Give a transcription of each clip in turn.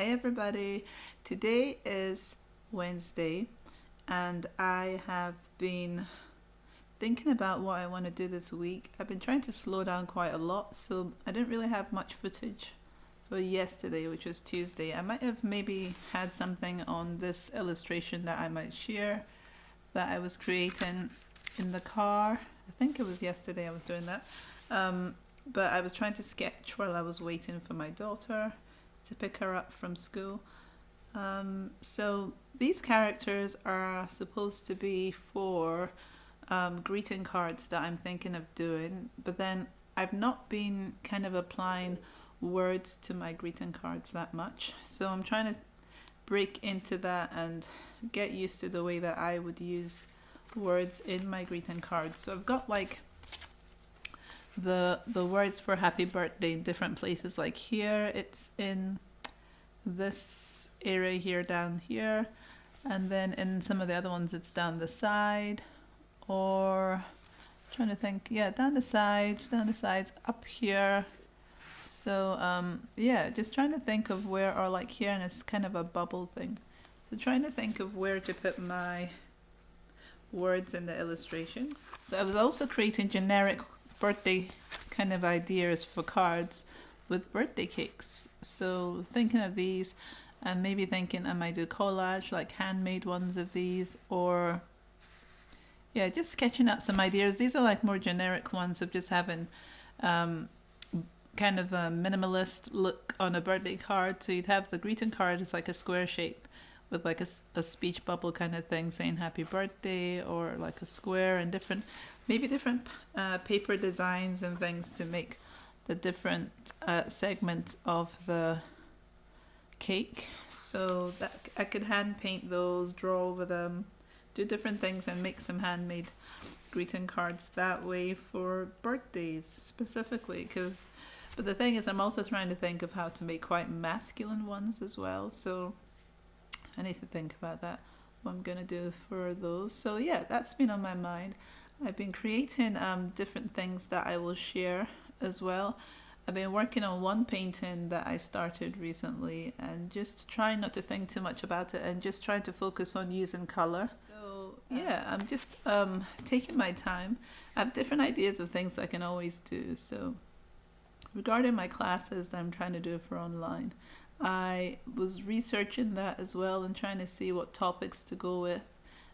Hi everybody, today is Wednesday and I have been thinking about what I want to do this week. I've been trying to slow down quite a lot, so I didn't really have much footage for yesterday, which was Tuesday. I might have maybe had something on this illustration that I might share that I was creating in the car. I think it was yesterday I was doing that. But I was trying to sketch while I was waiting for my daughter to pick her up from school. So these characters are supposed to be for greeting cards that I'm thinking of doing, but then I've not been kind of applying words to my greeting cards that much. So I'm trying to break into that and get used to the way that I would use words in my greeting cards. So I've got like the words for happy birthday in different places. Like here it's in this area here, down here, and then in some of the other ones it's down the side, or trying to think, yeah, down the sides, up here. So yeah, just trying to think of where, or like here, and it's kind of a bubble thing. So trying to think of where to put my words in the illustrations. So I was also creating generic birthday kind of ideas for cards with birthday cakes. So thinking of these and maybe thinking I might do collage, like handmade ones of these, or yeah, just sketching out some ideas. These are like more generic ones of just having kind of a minimalist look on a birthday card. So you'd have the greeting card as like a square shape with like a speech bubble kind of thing saying happy birthday, or like a square, and different paper designs and things to make the different segments of the cake. So that I could hand paint those, draw over them, do different things, and make some handmade greeting cards that way for birthdays specifically. But the thing is, I'm also trying to think of how to make quite masculine ones as well. So I need to think about that, what I'm going to do for those. So yeah, that's been on my mind. I've been creating different things that I will share as well. I've been working on one painting that I started recently, and just trying not to think too much about it and just trying to focus on using color. So yeah, I'm just taking my time. I have different ideas of things I can always do. So regarding my classes that I'm trying to do for online, I was researching that as well and trying to see what topics to go with.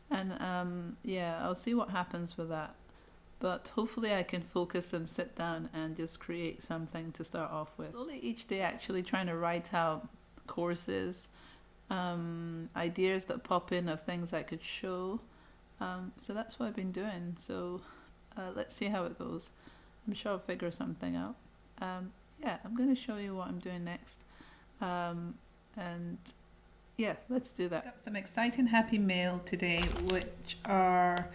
And yeah, I'll see what happens with that. But hopefully I can focus and sit down and just create something to start off with. Slowly each day actually trying to write out courses, ideas that pop in of things I could show. So that's what I've been doing. So let's see how it goes. I'm sure I'll figure something out. Yeah, I'm going to show you what I'm doing next. And yeah, let's do that. Got some exciting happy mail today, which are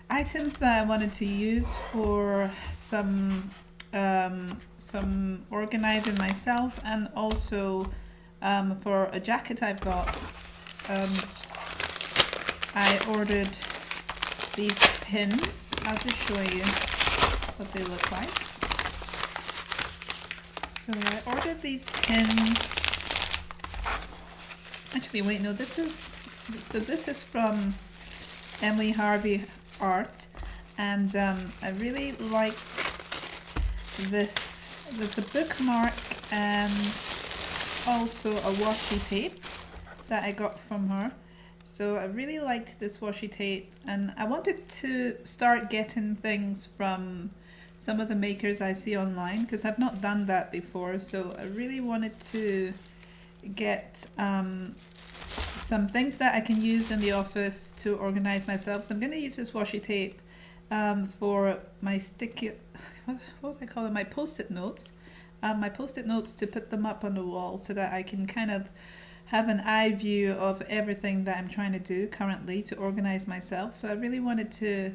items that I wanted to use for some organizing myself, and also for a jacket I've got. I ordered these pins. I'll just show you what they look like. So I ordered these pins. Actually, wait, no, this is from Emily Harvey Art, and I really liked this. There's a bookmark and also a washi tape that I got from her. So I really liked this washi tape, and I wanted to start getting things from some of the makers I see online, because I've not done that before. So I really wanted to get some things that I can use in the office to organize myself. So I'm going to use this washi tape for my sticky, what do I call them, my post-it notes. My post-it notes, to put them up on the wall so that I can kind of have an eye view of everything that I'm trying to do currently to organize myself. So I really wanted to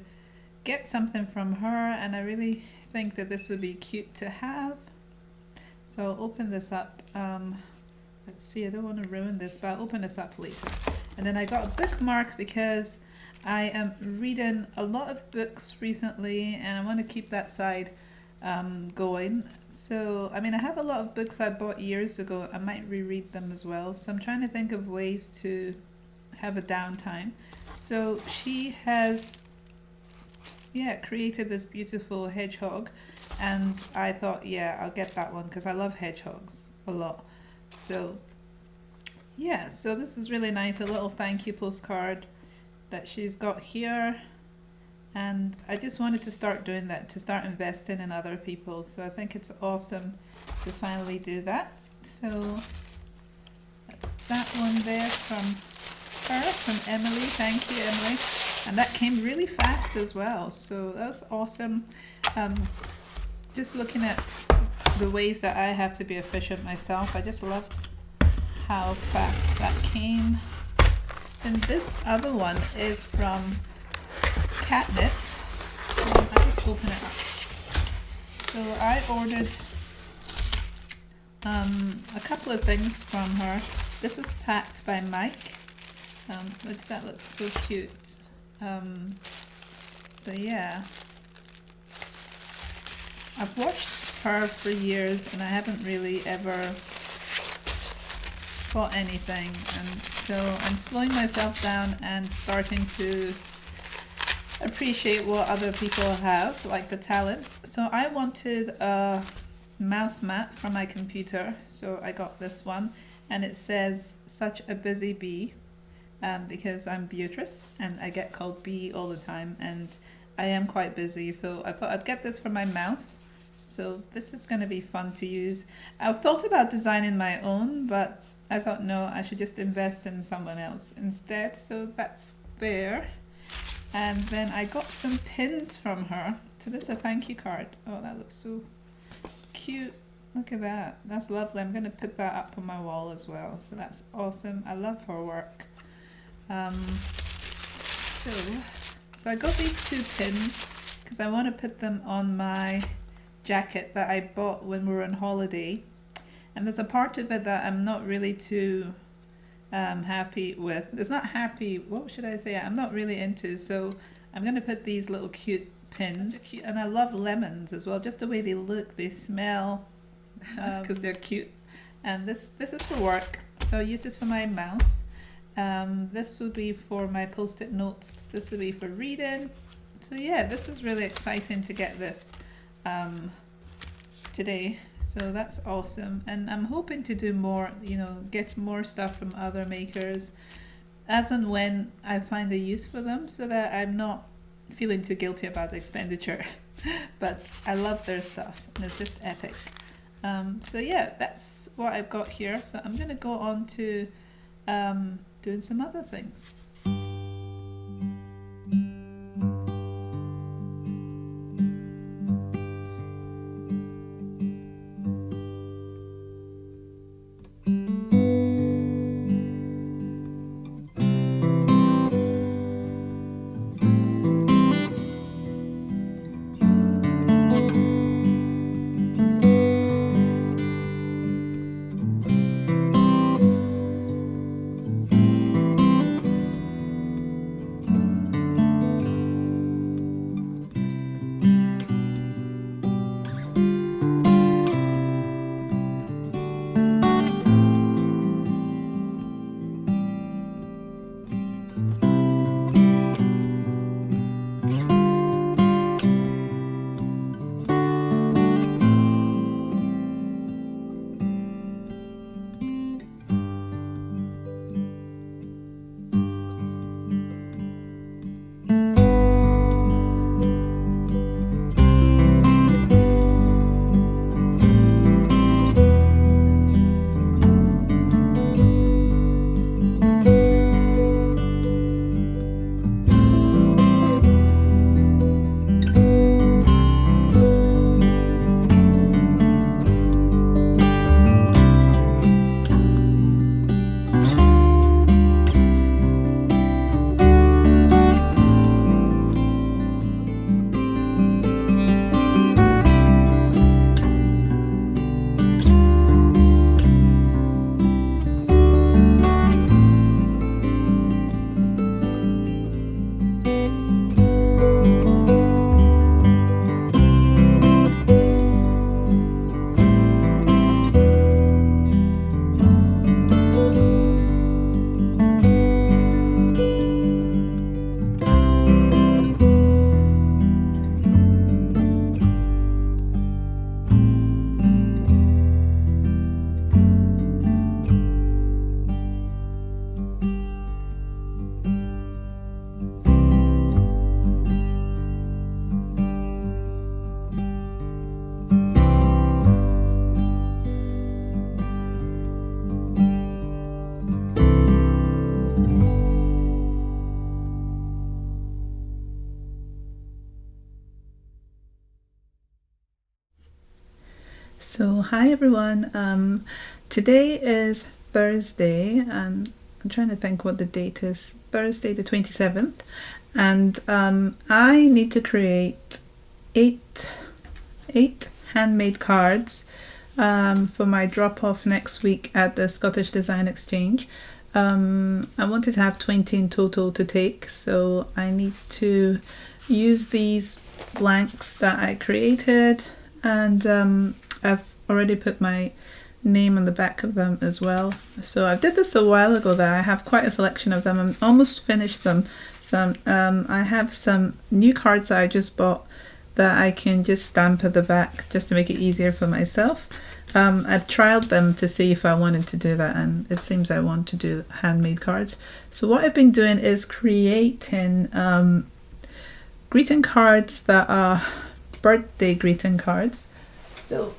get something from her, and I really think that this would be cute to have. So I'll open this up. Let's see, I don't want to ruin this, but I'll open this up later. And then I got a bookmark because I am reading a lot of books recently, and I want to keep that side going. So, I mean, I have a lot of books I bought years ago. I might reread them as well. So, I'm trying to think of ways to have a downtime. So, she has, yeah, created this beautiful hedgehog. And I thought, yeah, I'll get that one because I love hedgehogs a lot. So, yeah, so this is really nice. A little thank you postcard that she's got here. And I just wanted to start doing that, to start investing in other people. So I think it's awesome to finally do that. So that's that one there from her, from Emily. Thank you, Emily. And that came really fast as well. So that's awesome. Just looking at the ways that I have to be efficient myself, I just loved how fast that came. And this other one is from Catnip. I just open it up. So I ordered a couple of things from her. This was packed by Mike. That looks so cute. So yeah, I've watched her for years and I haven't really ever bought anything, and so I'm slowing myself down and starting to appreciate what other people have, like the talents. So I wanted a mouse mat for my computer, so I got this one, and it says "Such a busy bee," because I'm Beatrice and I get called Bea all the time, and I am quite busy. So I thought I'd get this for my mouse. So this is going to be fun to use. I've thought about designing my own, but I thought no, I should just invest in someone else instead. So that's there. And then I got some pins from her. So this is a thank you card. Oh, that looks so cute. Look at that. That's lovely. I'm going to put that up on my wall as well. So that's awesome. I love her work. So I got these two pins because I want to put them on my jacket that I bought when we were on holiday. And there's a part of it that I'm not really too happy with. It's not happy, what should I say? I'm not really into. So I'm going to put these little cute pins. And I love lemons as well. Just the way they look, they smell, because they're cute. And this is for work. So I use this for my mouse. This will be for my post-it notes. This will be for reading. So yeah, this is really exciting to get this today. So that's awesome, and I'm hoping to do more, get more stuff from other makers as and when I find a use for them, so that I'm not feeling too guilty about the expenditure. But I love their stuff and it's just epic. So yeah, that's what I've got here. So I'm gonna go on to doing some other things. So hi everyone, today is Thursday and I'm trying to think what the date is. Thursday the 27th, and I need to create eight handmade cards for my drop-off next week at the Scottish Design Exchange. I wanted to have 20 in total to take, so I need to use these blanks that I created, and I've already put my name on the back of them as well. So I did this a while ago that I have quite a selection of them. I'm almost finished them. So I have some new cards that I just bought that I can just stamp at the back just to make it easier for myself. I've trialed them to see if I wanted to do that, and it seems I want to do handmade cards. So what I've been doing is creating greeting cards that are birthday greeting cards. So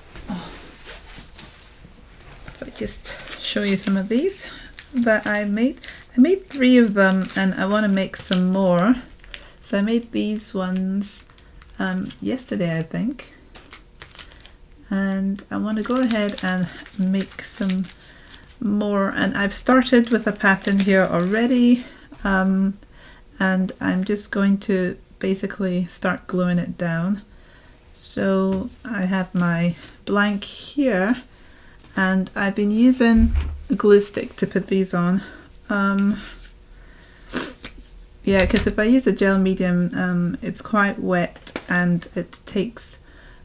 if I just show you some of these that I made. I made 3 of them and I want to make some more. So I made these ones yesterday, I think. And I want to go ahead and make some more, and I've started with a pattern here already, and I'm just going to basically start gluing it down. So I have my blank here and I've been using a glue stick to put these on. Yeah, because if I use a gel medium, it's quite wet and it takes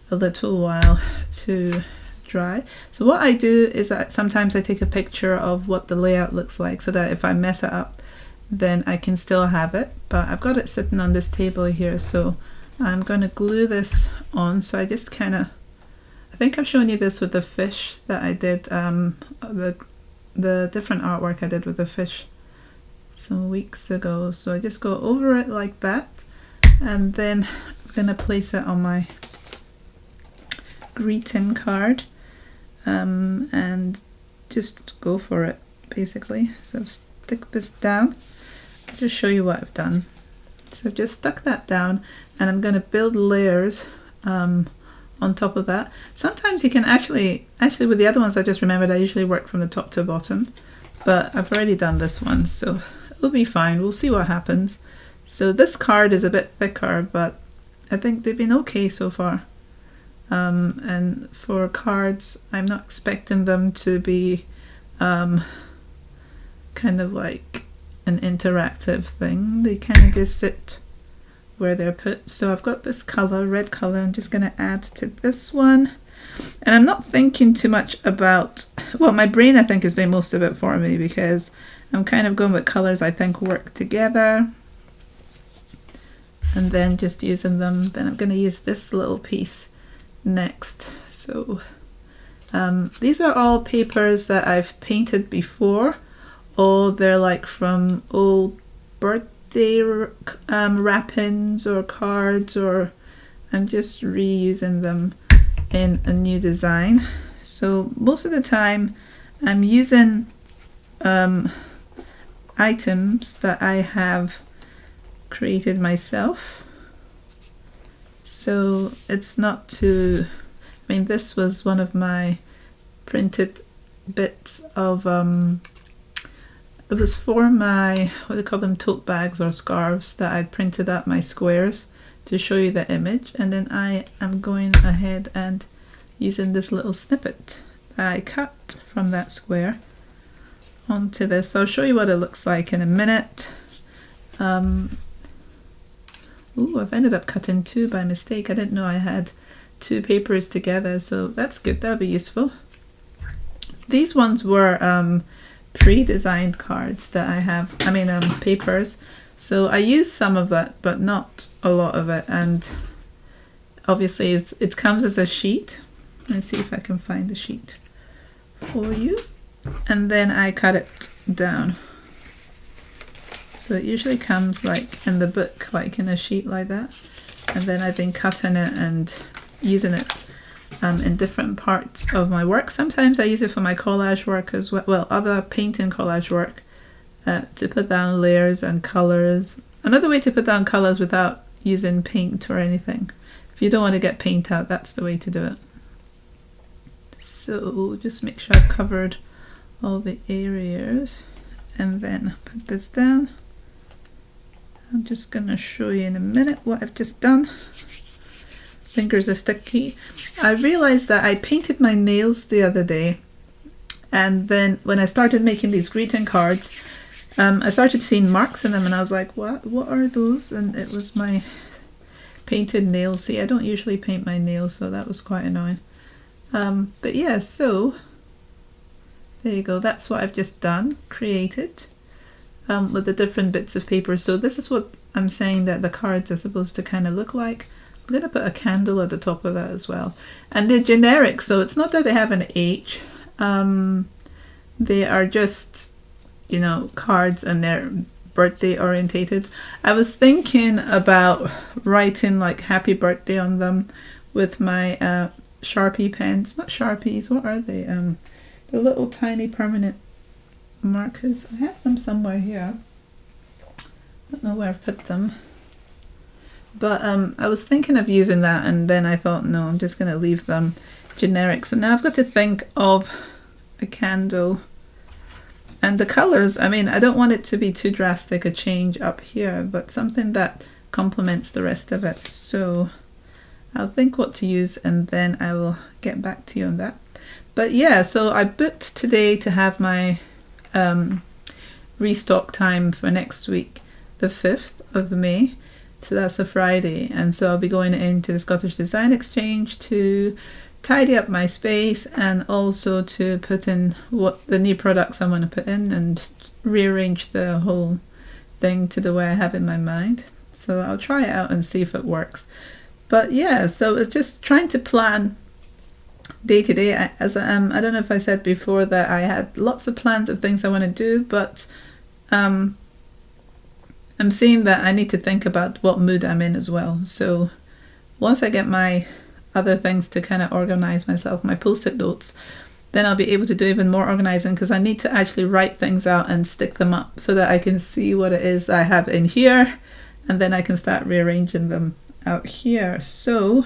a little while to dry. So what I do is that sometimes I take a picture of what the layout looks like so that if I mess it up then I can still have it, but I've got it sitting on this table here, so I'm going to glue this on. So I just kind of, I think I've shown you this with the fish that I did, the different artwork I did with the fish some weeks ago. So I just go over it like that, and then I'm going to place it on my greeting card, and just go for it basically. So stick this down. I'll just show you what I've done. So I've just stuck that down and I'm going to build layers on top of that. Sometimes you can actually with the other ones I just remembered I usually work from the top to bottom, but I've already done this one, so it'll be fine. We'll see what happens. So this card is a bit thicker, but I think they've been okay so far. And for cards, I'm not expecting them to be kind of like an interactive thing. They kind of just sit where they're put. So I've got this color, red color, I'm just going to add to this one. And I'm not thinking too much about, well, my brain I think is doing most of it for me because I'm kind of going with colors I think work together. And then just using them. Then I'm going to use this little piece next. So these are all papers that I've painted before, or they're like from old birthday wrappings or cards, or I'm just reusing them in a new design. So most of the time I'm using items that I have created myself. So it's not too, I mean, this was one of my printed bits of, it was for my, what do they call them, tote bags or scarves that I'd printed up my squares to show you the image. And then I am going ahead and using this little snippet that I cut from that square onto this. So I'll show you what it looks like in a minute. Ooh, I've ended up cutting 2 by mistake. I didn't know I had 2 papers together, so that's good. That'll be useful. These ones were pre-designed cards that I have, papers. So I used some of it, but not a lot of it. And obviously it comes as a sheet. Let's see if I can find the sheet for you. And then I cut it down. So it usually comes like in the book, like in a sheet like that. And then I've been cutting it and using it in different parts of my work. Sometimes I use it for my collage work as well, other painting collage work, to put down layers and colors. Another way to put down colors without using paint or anything. If you don't want to get paint out, that's the way to do it. So just make sure I've covered all the areas, and then put this down. I'm just going to show you in a minute what I've just done. Fingers are sticky. I realized that I painted my nails the other day, and then when I started making these greeting cards, I started seeing marks in them, and I was like, what are those? And it was my painted nails. See, I don't usually paint my nails, so that was quite annoying. But yeah, so there you go. That's what I've just done, created with the different bits of paper. So this is what I'm saying that the cards are supposed to kind of look like. I'm going to put a candle at the top of that as well. And they're generic, so it's not that they have an H. They are just, you know, cards, and they're birthday orientated. I was thinking about writing like happy birthday on them with my Sharpie pens. Not Sharpies, what are they? The little tiny permanent markers. I have them somewhere here. I don't know where I've put them. But I was thinking of using that, and then I thought, no, I'm just going to leave them generic. So now I've got to think of a candle. And the colours, I mean, I don't want it to be too drastic a change up here, but something that complements the rest of it. So I'll think what to use, and then I will get back to you on that. But yeah, so I booked today to have my restock time for next week, the 5th of May. So that's a Friday, and so I'll be going into the Scottish Design Exchange to tidy up my space, and also to put in what the new products I want to put in, and rearrange the whole thing to the way I have in my mind. So I'll try it out and see if it works. But yeah, so it's just trying to plan day to day. I don't know if I said before that I had lots of plans of things I want to do, but I'm seeing that I need to think about what mood I'm in as well. So once I get my other things to kind of organize myself, my post-it notes, then I'll be able to do even more organizing, because I need to actually write things out and stick them up so that I can see what it is I have in here, and then I can start rearranging them out here. So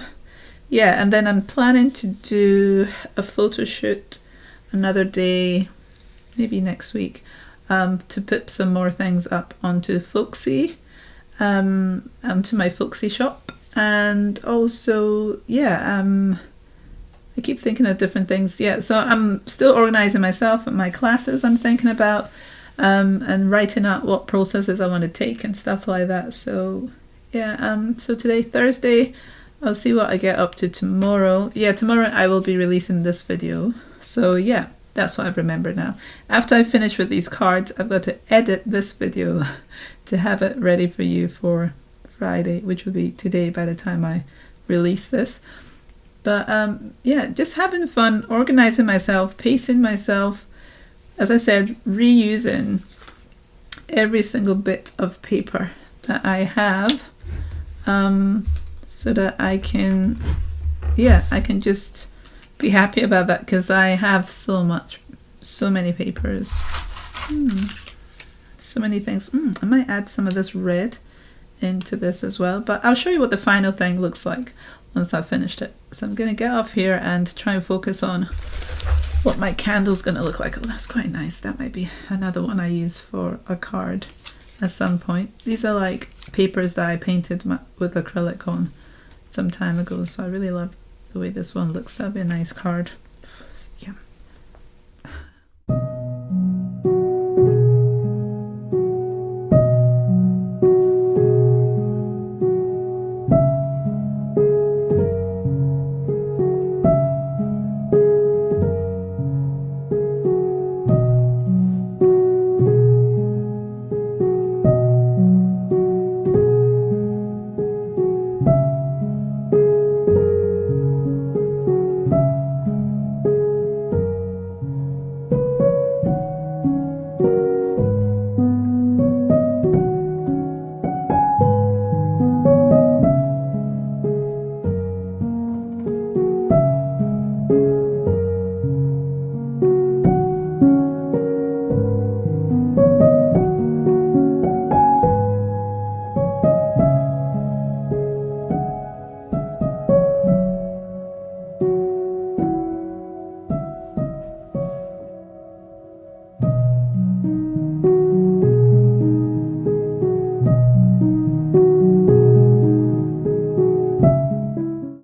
yeah, and then I'm planning to do a photo shoot another day, maybe next week, to put some more things up onto Folksy, onto my Folksy shop. And also, yeah, I keep thinking of different things. Yeah, so I'm still organizing myself at my classes I'm thinking about, and writing out what processes I want to take and stuff like that. So yeah, so today, Thursday, I'll see what I get up to tomorrow. Yeah, tomorrow I will be releasing this video. So yeah, that's what I've remembered now. After I finish with these cards, I've got to edit this video to have it ready for you for Friday, which will be today by the time I release this. But yeah, just having fun, organizing myself, pacing myself, as I said, reusing every single bit of paper that I have, so that I can, yeah, I can just be happy about that, because I have so many papers, so many things. I might add some of this red into this as well, but I'll show you what the final thing looks like once I've finished it. So I'm going to get off here and try and focus on what my candle's going to look like. Oh, that's quite nice. That might be another one I use for a card at some point. These are like papers that I painted with acrylic on some time ago, so I really love the way this one looks. That'd be a nice card.